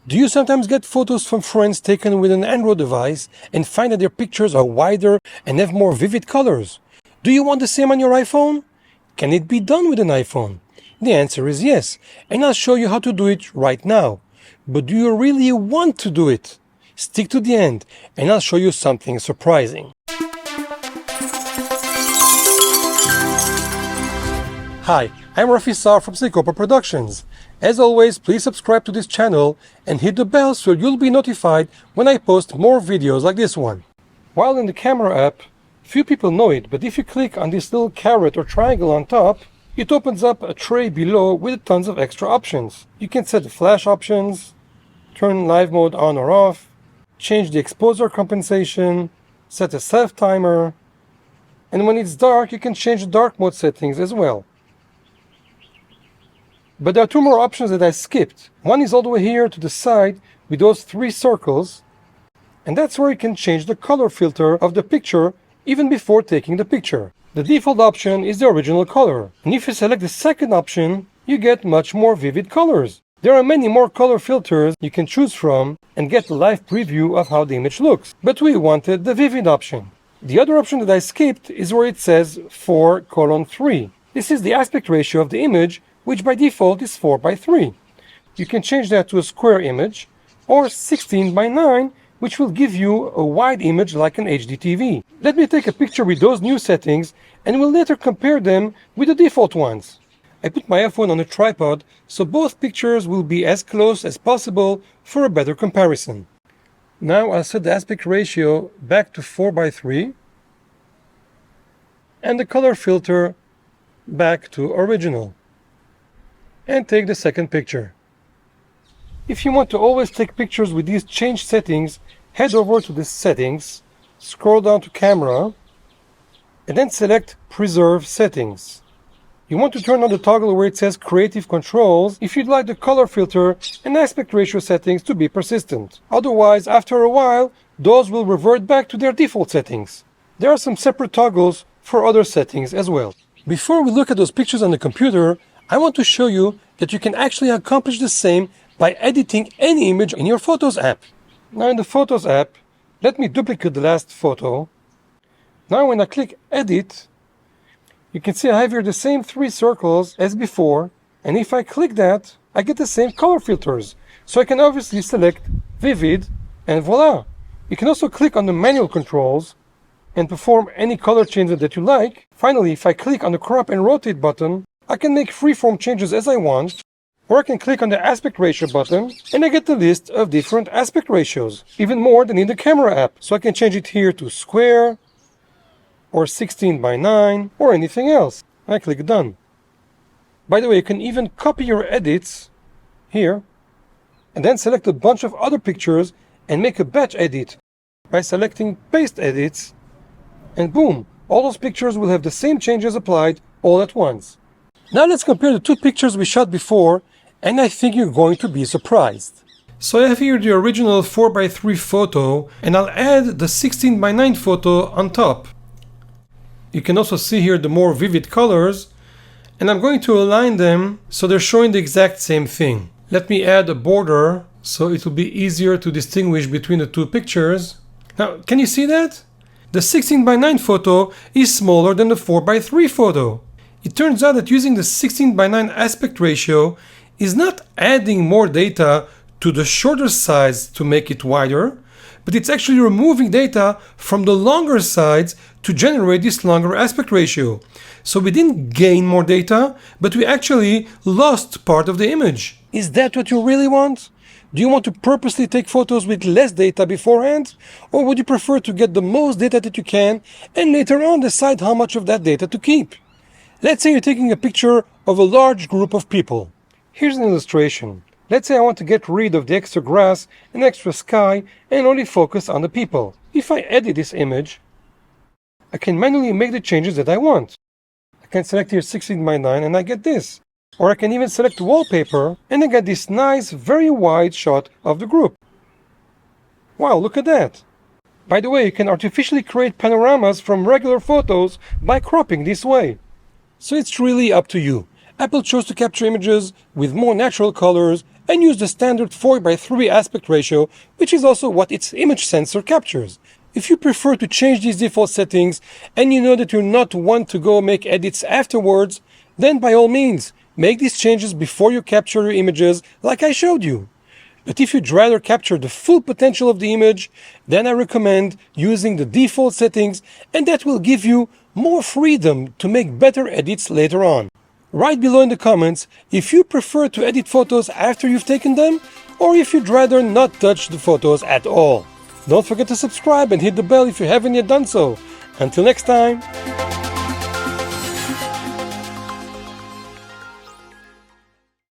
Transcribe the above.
Do you sometimes get photos from friends taken with an Android device and find that their pictures are wider and have more vivid colors? Do you want the same on your iPhone? Can it be done with an iPhone? The answer is yes, and I'll show you how to do it right now. But do you really want to do it? Stick to the end, and I'll show you something surprising. Hi, I'm Rafi Saar from Seikopa Productions. As always, please subscribe to this channel and hit the bell so you'll be notified when I post more videos like this one. While in the camera app, few people know it, but if you click on this little caret or triangle on top, it opens up a tray below with tons of extra options. You can set the flash options, turn live mode on or off, change the exposure compensation, set a self timer, and when it's dark you can change the dark mode settings as well. But there are two more options that I skipped. One is all the way here to the side with those three circles, and that's where you can change the color filter of the picture even before taking the picture. The default option is the original color, and if you select the second option, you get much more vivid colors. There are many more color filters you can choose from and get a live preview of how the image looks, but we wanted the vivid option. The other option that I skipped is where it says 4:3. This is the aspect ratio of the image, which by default is 4:3. You can change that to a square image, or 16:9, which will give you a wide image like an HD TV. Let me take a picture with those new settings, and we'll later compare them with the default ones. I put my iPhone on a tripod, so both pictures will be as close as possible for a better comparison. Now I'll set the aspect ratio back to 4:3, and the color filter back to original, and take the second picture. If you want to always take pictures with these changed settings, head over to the settings, scroll down to camera, and then select preserve settings. You want to turn on the toggle where it says creative controls if you'd like the color filter and aspect ratio settings to be persistent. Otherwise, after a while, those will revert back to their default settings. There are some separate toggles for other settings as well. Before we look at those pictures on the computer, I want to show you that you can actually accomplish the same by editing any image in your Photos app. Now in the Photos app, let me duplicate the last photo. Now when I click Edit, you can see I have here the same three circles as before, and if I click that, I get the same color filters. So I can obviously select Vivid, and voila! You can also click on the manual controls and perform any color changes that you like. Finally, if I click on the Crop and Rotate button, I can make freeform changes as I want, or I can click on the aspect ratio button and I get the list of different aspect ratios, even more than in the camera app. So I can change it here to square, or 16:9, or anything else. I click done. By the way, you can even copy your edits here, and then select a bunch of other pictures and make a batch edit by selecting paste edits, and boom, all those pictures will have the same changes applied all at once. Now let's compare the two pictures we shot before, and I think you're going to be surprised. So I have here the original 4:3 photo, and I'll add the 16:9 photo on top. You can also see here the more vivid colors, and I'm going to align them so they're showing the exact same thing. Let me add a border so it will be easier to distinguish between the two pictures. Now, can you see that? The 16:9 photo is smaller than the 4:3 photo. It turns out that using the 16:9 aspect ratio is not adding more data to the shorter sides to make it wider, but it's actually removing data from the longer sides to generate this longer aspect ratio. So we didn't gain more data, but we actually lost part of the image. Is that what you really want? Do you want to purposely take photos with less data beforehand? Or would you prefer to get the most data that you can and later on decide how much of that data to keep? Let's say you're taking a picture of a large group of people. Here's an illustration. Let's say I want to get rid of the extra grass and extra sky and only focus on the people. If I edit this image, I can manually make the changes that I want. I can select here 16:9 and I get this. Or I can even select wallpaper and I get this nice, very wide shot of the group. Wow, look at that. By the way, you can artificially create panoramas from regular photos by cropping this way. So it's really up to you. Apple chose to capture images with more natural colors and use the standard 4:3 aspect ratio, which is also what its image sensor captures. If you prefer to change these default settings and you know that you're not one to go make edits afterwards, then by all means, make these changes before you capture your images like I showed you. But if you'd rather capture the full potential of the image, then I recommend using the default settings, and that will give you more freedom to make better edits later on. Write below in the comments if you prefer to edit photos after you've taken them, or if you'd rather not touch the photos at all. Don't forget to subscribe and hit the bell if you haven't yet done so. Until next time!